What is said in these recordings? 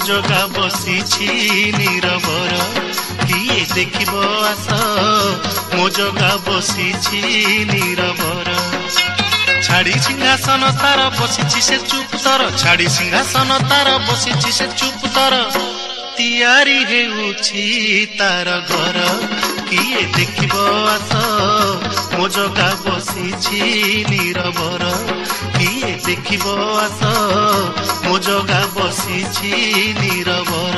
जगा बसीछि नीरवर किए देखिब आस मो जगा बसीछि नीरवर छाड़ी सिंहासन तार बसीछि से चुपतर छाड़ी सिंहासन तार बसीछि से चुपतर तियारी हेउछि तार घर किए देखिब आस मो जगा बसीछि नीरवर किए देखिब आस मो जगा बसीछि नीरवर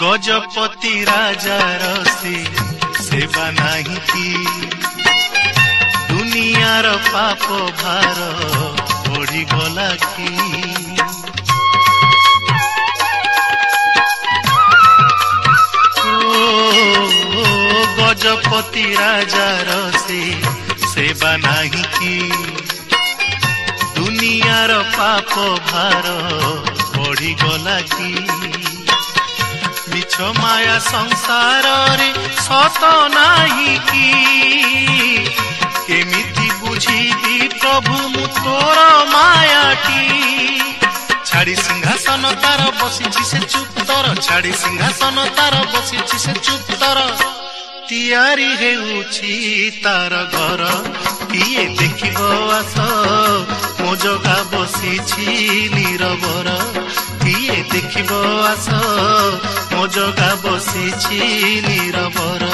गजपति राजा रसी सेवा नहीं की दुनियार पाप भार बढ़ी गला की गजपति राजा रसी सेवा नहीं की दुनियार पाप भार बढ़ी गला की मिछ माया संसार रे सत नाही की केमिति बुझीबी प्रभु मु तोर मायाटी छाड़ी सिंहासन तार बसीछि से चुपतर छाड़ी सिंहासन तार बसीछि से चुपतर तियारी हेउछि तार घर किए देखिब आस मो जगा बसीछि नीरवर किए देखिब आस मो जगा बसीछि नीरवर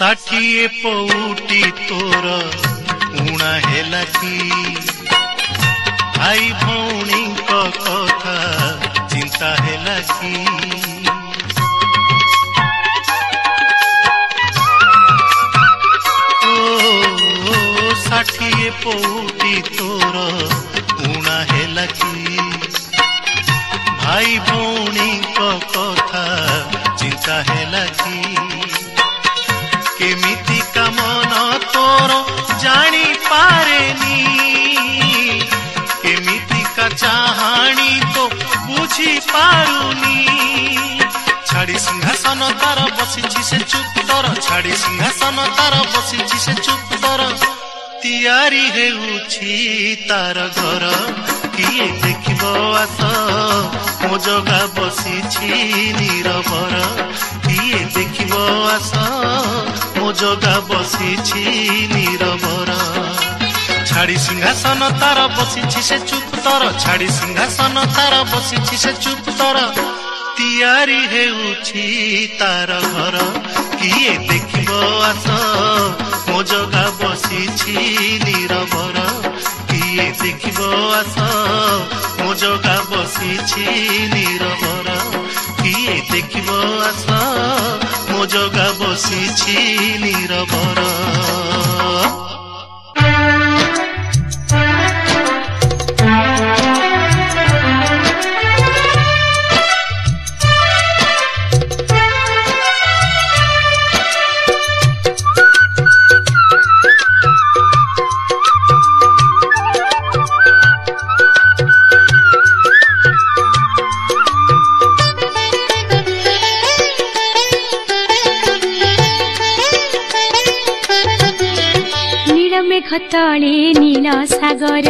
षाठिए पौटी तोर उणा हेला की भाई भौणी कथा चिंता हेला की षाठिए पौटी तोर उणा हेला की भाई भौणी कथा चिंता हेला की केमिति का मन तोर जानी पारेनी केमिति का चाहानी तो बुझी पारुनी छाड़ी सिंहासन तार बसीछि से चुपतर छाड़ी सिंहासन तार बसीछि से चुपतर तियारी हेउछि तार घर किए देखिब आस मो जगा बसीछि नीरवर किए देखिब आस मो जगा बसीछि नीरवर छाड़ी सिंहासन तार बसीछि से चुपतर छाड़ी सिंहासन तार बसीछि से चुपतर तियारी हेउछि तार घर किए देखिब आस मो जगा बसीछि नीरवर किए देखिब आस मो जगा बसीछि नीरवर किए देखिब आस मो जगा बसीछि नीरवर खतळे नील सागर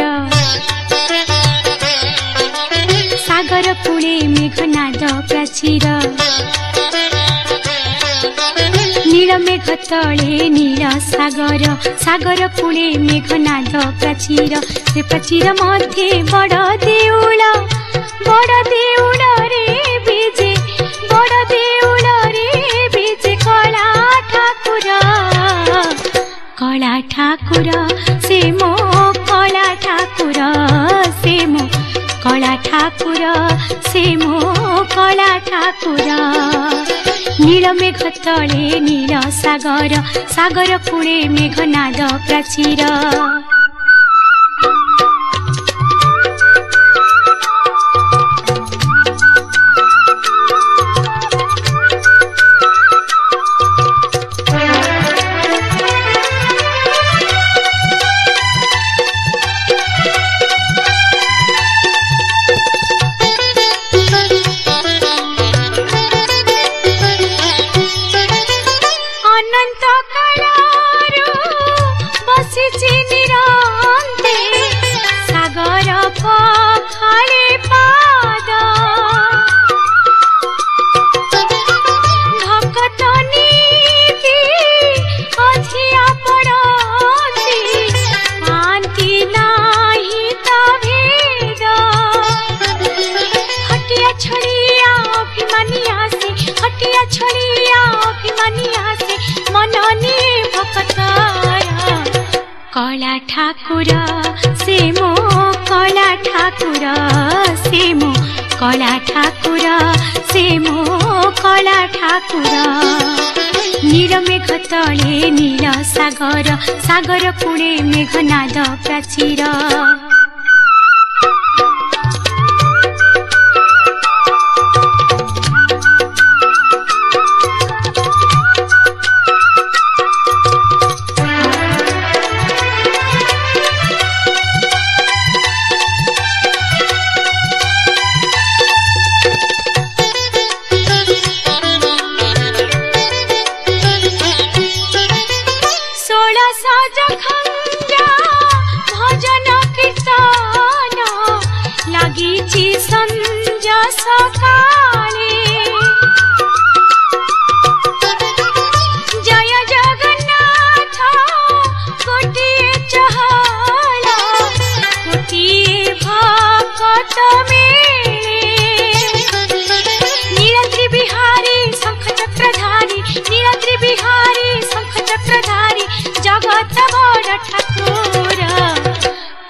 सागर कूले मेघनाद प्राचीर तले नील सागर सागर कूले मेघनाद प्राचीर से प्राचीर मध्ये बड़ देउल रे बीजे बड़ देउल रे बीजे कला ठाकुर से मो कला ठाकुर से मो कला ठाकुर से मो कला ठाकुर नील मेघ तले नील सागर सागर कूले मेघनाद प्राचीर कला ठाकुर से मो कला ठाकुर से मो कला ठाकुर से मो कला ठाकुर नील मेघ तले नील सागर सागर कूले मेघनाद प्राचीर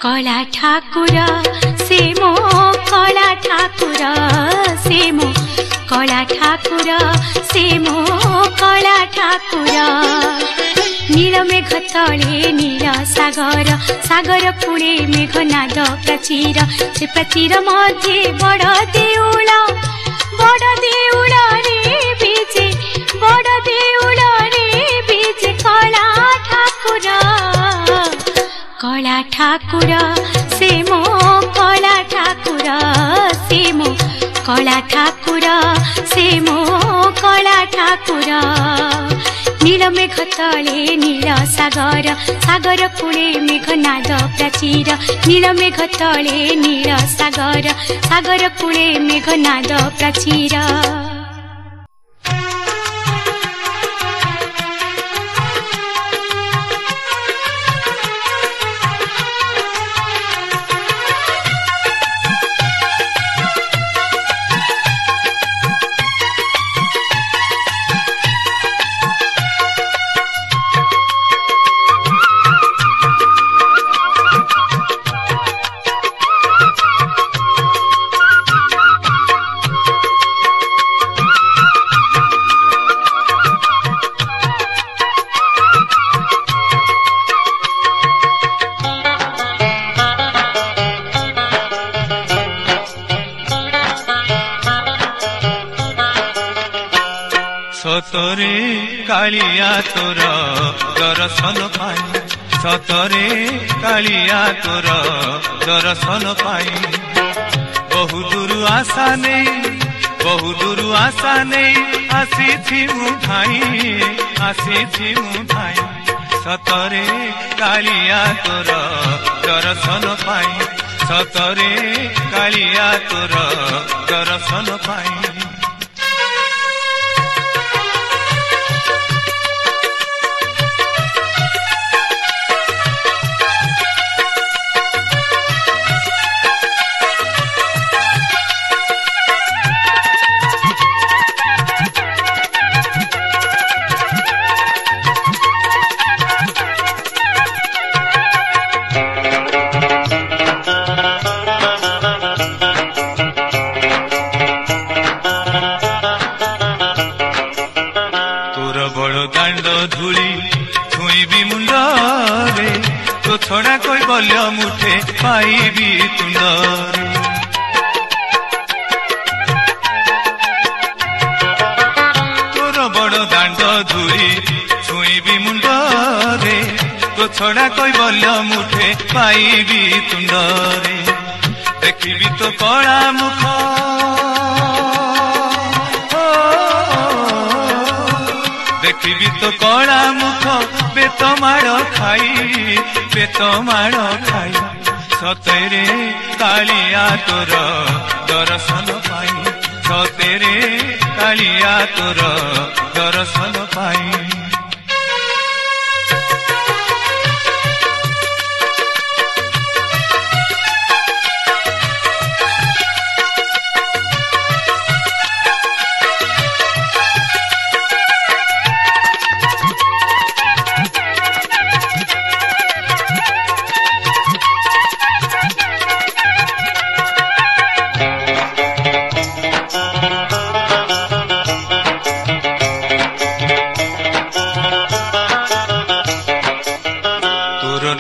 कला ठाकुर से मो कला ठाकुर से मो कला ठाकुर से मो कला ठाकुर नील मेघ तले नील सागर सागर कूले मेघनाद प्राचीर से प्राचीर मध्ये बड़ देउल रे बीजे बड़ देउल रे बीजे कला ठाकुर से मो कला ठाकुर से मो कला ठाकुर से मो कला ठाकुर नील मेघ तले नील सागर सागर कूले मेघनाद प्राचीर नील मेघ तले नील सागर सागर कूले मेघनाद प्राचीर सतरे कालिया तोर दर्शन पाई सतरे कालिया तोर दर्शन पाई बहु दूर आशा नहीं आसी मु भाई सतरे कालिया तोर दर्शन पाई सतरे कालिया तोर दर्शन पाई धूली छुईबी मुंडरे तो छड़ा कोई बल्य मुठे पाइबी तुंडरे तोर बड़ दांड धूली छुईबी मुंडरे तो छड़ा कोई बल्य मुठे पाइबी तुंडरे देखिबी तो कला मुख देखिबी तो कला मुख बेत माड़ खाई सतेरे कालिया तोर दर्शन पाई सतेरे कालिया तोर दर्शन पाई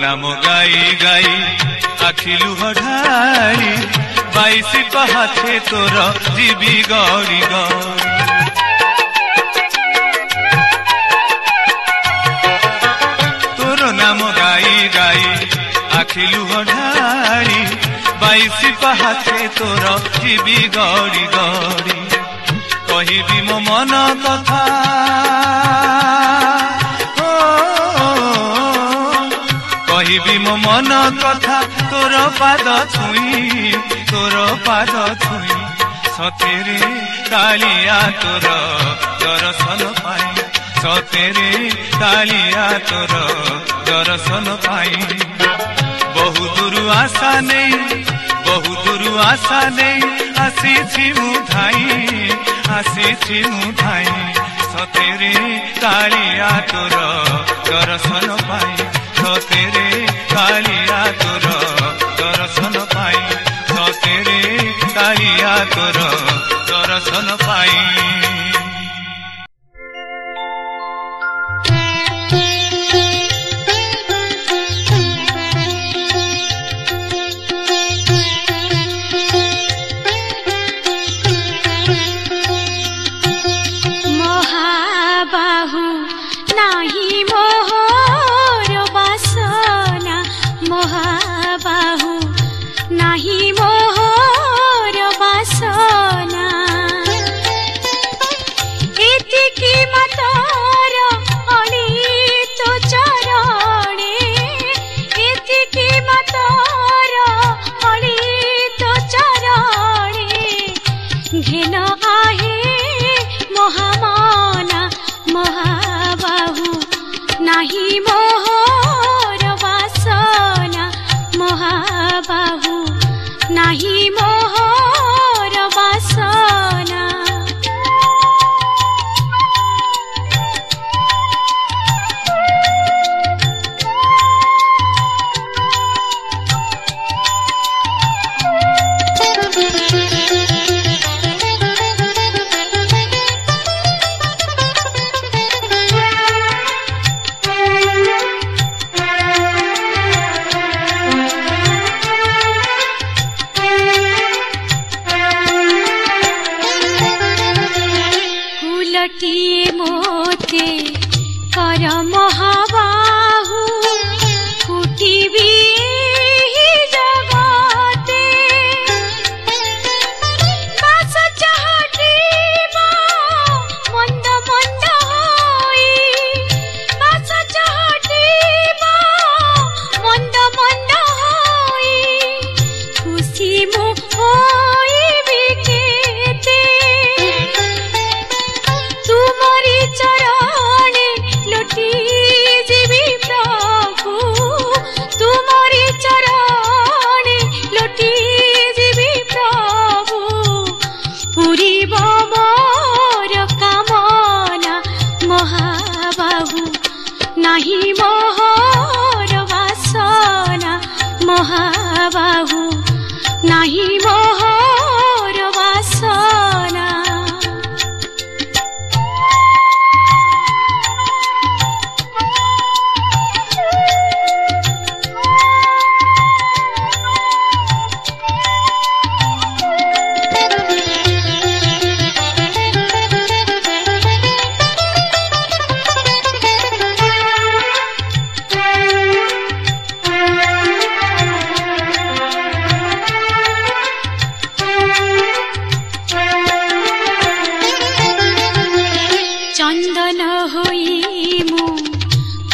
नाम गाई गाई आखिलु ढाली 22 पहाथे तोर जीवी गौरी गौरी तोर नाम गाई गाई आखिलु ढाली 22 पहाथे तोर जीवी गौरी गौरी कहिबी मो मन कथा कहिबी मो मन कथा तोर पाद छुई सतेरे कालिया तोर दर्शन पाई सतेरे कालिया तोर दर्शन पाई बहु दूर आशा नहीं आसी मुधाई सतेरे कालिया तोर दर्शन पाई सतेरे कालिया तोर दर्शन पाई सतेरे कालिया तोर दर्शन पाई महाबाहु नाही मोहर बासना महाबाहु नाही मोहर बासना एतिकी मातर अली तो चरणे एतिकी मातर अली तो चरणे घेन आहे महामना महाबाहु नाही मोहर बासना महाबाहु नाही मोहर बासना फूलटिए मोते कर महाबाहु फुटिबी जगते बास चाहटिबा मंद मंद होई बास चाहटिबा मंद मंद होई खुशी मु होइबी केते तुमरी चरणे लुटी जीवी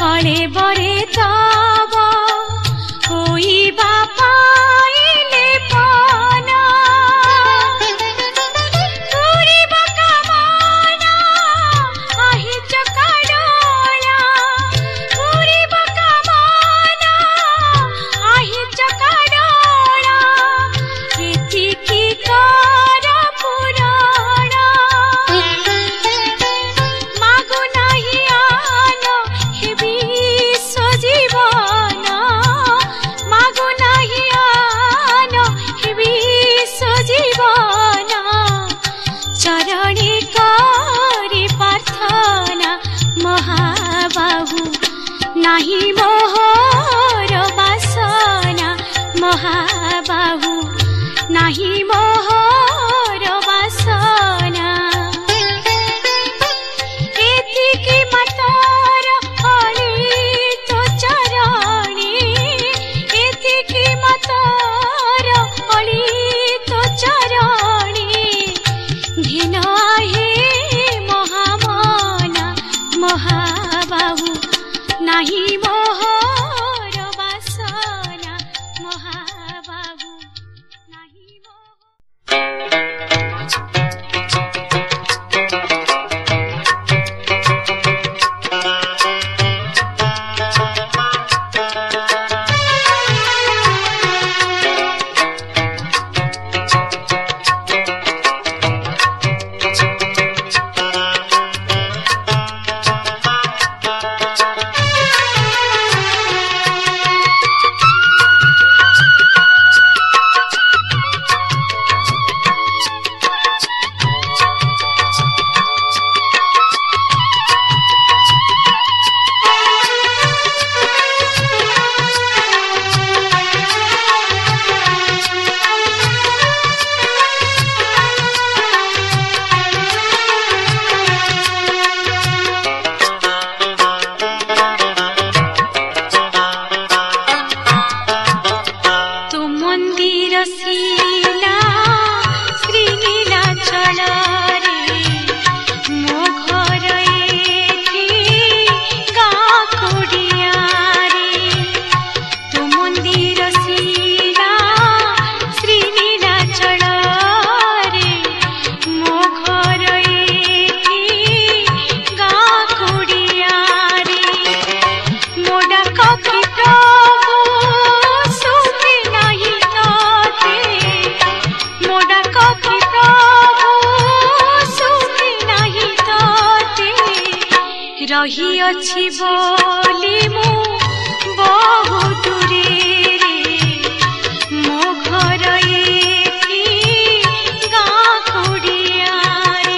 फले बरे तब होइबा पाइले पाना पूरिब कामना आहि चकाडोला पूरिब कामना आहि चकाडोला एतिकी कर पुराणा मागु नाही आन हे विश्व जीवन मागु नाही आन हे विश्व जीवन चरणी करी प्रार्थना महाबाहु नाही मोहर वासना महाबाहु नाही मोहर वासना एतिकी मातर अलित चरणी एतिकी मातर अलित चरणी घिन आहे महामना महाबाहु नाही मोहर वासना महाबाहु नाही रही अछि बोली मु बहु दूरे रे मो घर एठी गाँ कुड़िया रे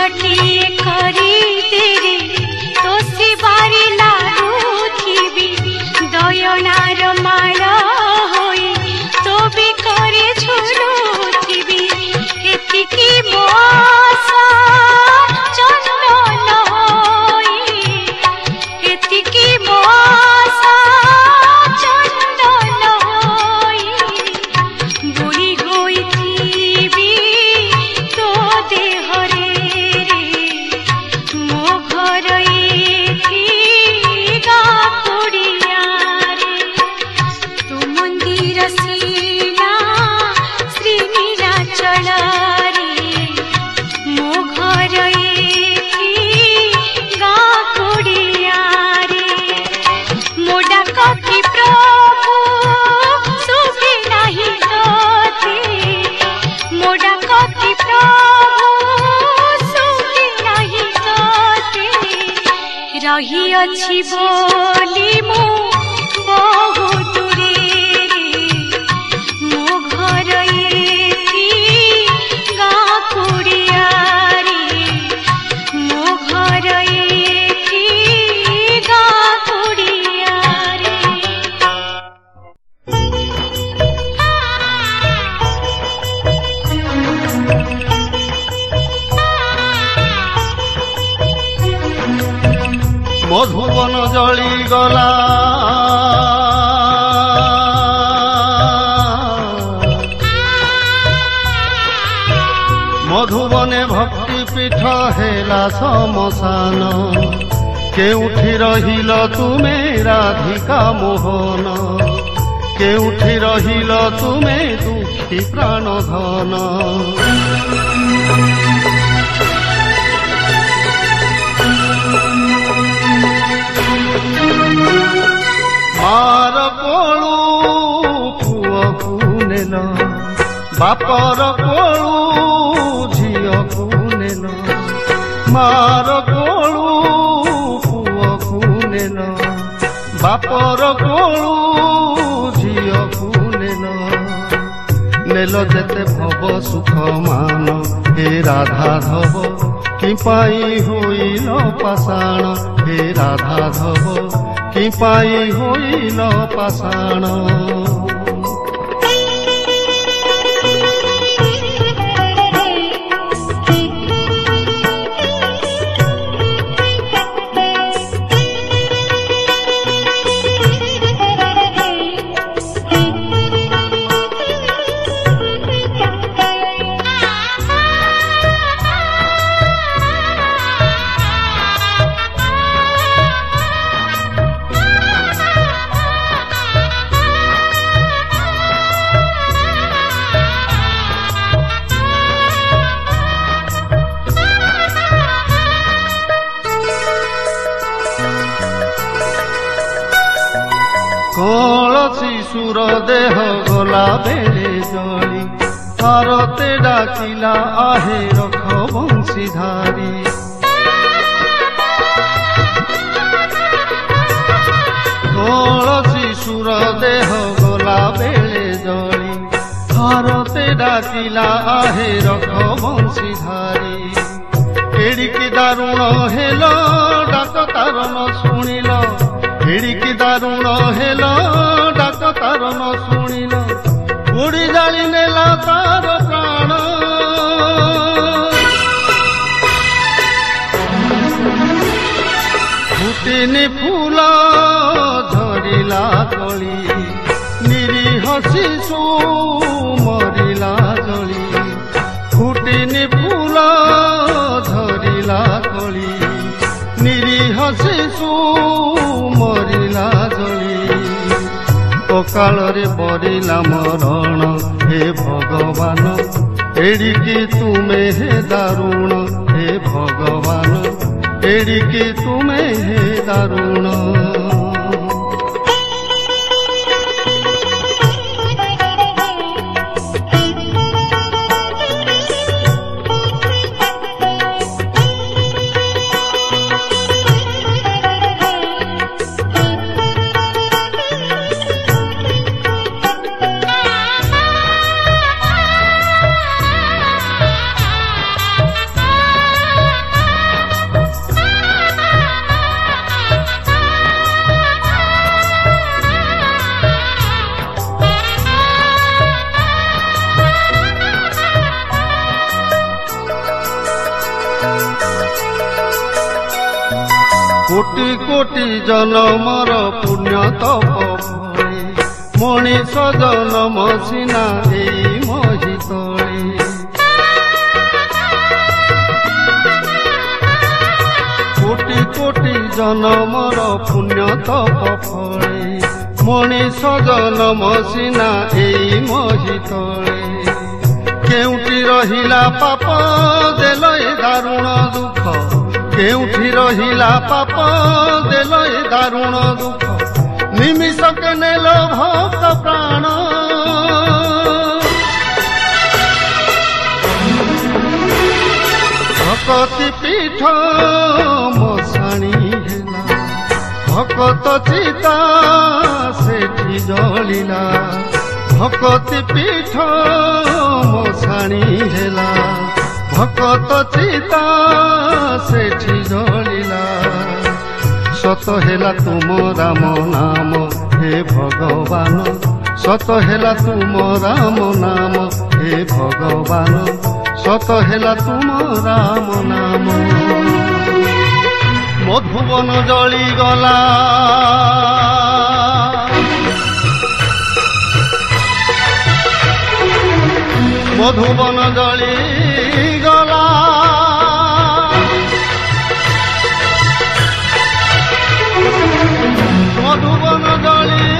ଝିଅଟିଏ କରିଦେରେ ତୋ ଶିବାରେ ଲାଗୁଥିବି ଦୟଣାର ମାଳ ହୋଇ ତୋ ବେକରେ ଝୁଲୁଥିବି ଏତିକି ମୋ ଆଶା ଚନ୍ଦନ ହୋଇ ଏତିକି ମୋ ଆଶା ଚନ୍ଦନ ହୋଇ ବୁଡ଼ି ହୋଇଥିବି ତୋ ଦେହରେ ମୋ ଘର ଏଠି ଗାଁ କୁଡ଼ିଆରେ ତୋ ମନ୍ଦିର ଶିଲା ଶ୍ରୀ ନୀଳାଚଳରେ ମୋ ଘର ଏଠି ଗାଁ କୁଡ଼ିଆରେ ମୋ ଡାକ କି ପ୍ରଭୁ ଶୁଭେ ନାହିଁ ତୋତେ ମୋ ଡାକ କି ପ୍ରଭୁ ଶୁଭେ ନାହିଁ ତୋତେ ରହିଅଛି ବୋଲି ମୁଁ ବହୁ ଦୂରରେ ମୋ ଘର ଏଠି ଗାଁ କୁଡ଼ିଆରେ ମୋ ଘର ଏଠି ଗାଁ କୁଡ଼ିଆରେ মধুবন জଳି গলা মধুবনে ভক্তি পীঠ হেলা সমসান কেউঠি রহিল তুমে রাধিকা মোহন কেউঠি রহিল তুমে দুঃখী প্রাণধন মার কোଳୁ ପୁଅକୁ ନେଲ ବାପର କୋଳୁ ଝିଅକୁ ନେଲ ମାର କୋଳୁ ପୁଅକୁ ନେଲ ବାପର କୋଳୁ ଝିଅକୁ ନେଲ ନେଲ ଯେତେ ଭବ ସୁଖ ମାନ ହେ ରାଧାଧବ କି ପାଇଁ ହୋଇଲ ପାଷାଣ ହେ ରାଧାଧବ କି ପାଇଁ ହୋଇଲ ପାଷାଣ শিশুর দেহ গলা বেড়ে জলি ভারতে ডাকিলা আহে রখ বংশীধারী কোল শিশুর দেহ গলা বেড়ে জলি ভারতে ডাকিলা আহে রখ বংশীধারী এড়িকি দারুণ হেল ডাক তার ন শুনিল এড়িকি দারুণ হেল ডাক তার ন শুনিল উড়ি জালি নেলা তার প্রাণ ফুটিনি ফুল ঝরিলা কলি নিরীহ শিশু মরিলা জলি ফুটিনি ফুল ঝরিলা কলি নিরীহ শিশু মরিলা জলি অকাଳରେ বরিলা মরণ হে ভগবান এড়িকি তুমে হে দারুণ হে ভগবান এড়িকি তুমে হে দারুণ কোটি কোটি জনমর পুণ্য তপ ফলে মଣିষ জনম সিনা এই মহিতলে কোটি কোটি জনমর পুণ্য তপ ফলে মଣିষ জনম সিনা এই মহিতলে কেউটি রহিলা পাপ দেল এ দারুণ দুঃখ কেউঠি রহিলা পাপ দেল এ দারুণ দুঃখ নিমিষকে নেল ভক্ত প্রাণ ভকতি পীঠ মশাণী ହେଲା ভকত চিতা সেଠି জଳିଲା ভকতি পীঠ মশাণী ହେଲା ভকত চিতা সেଠି জଳିଲା সত ହେଲା তুম রাম নাম হে ভগবান সত ହେଲା তুম রাম নাম হে ভগবান সত ହେଲା তুম রাম নাম মধুবন জଳିগলা মধুবন জଳିগলা মধুবন জଳିগলা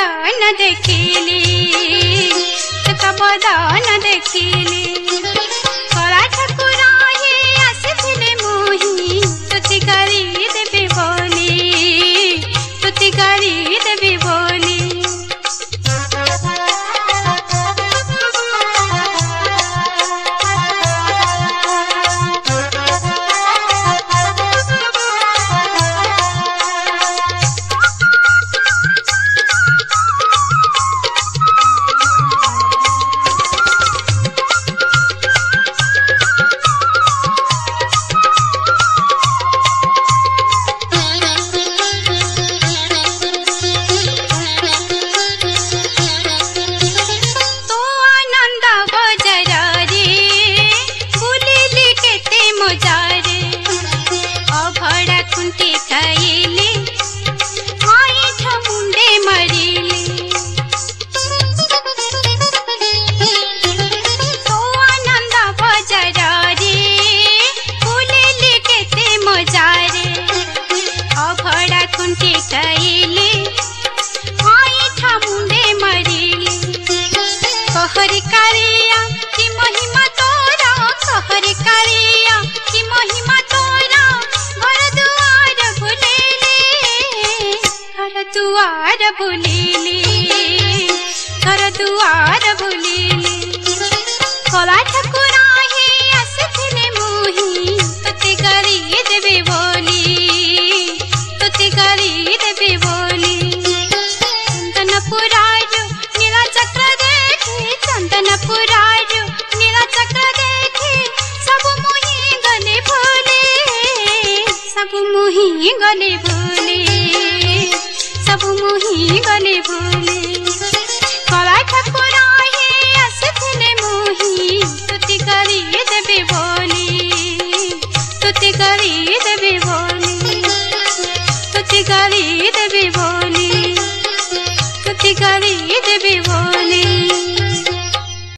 बदन देखिली तोता बदन देखिली कला ठाकुर हे आसिथिले मोही तुति गारी देबे बोली तुति गारी देबे बोली दुआर बुलिली घर दुआर बुलिली कला ठाकुर हे आसिथिले मोही तोते गारी देबे बोली तोते गारी देबे बोली चंदनपुरार नीला चक्र देखी चंदनपुरार नीला चक्र देखी सब मोही गले भूले सब मोही गले भूले सब मोही गले भूले कला ठाकुर हे आसिथिले मोही तुति गारी देबे बोली तुति गारी देबे बोली तुति गारी देबे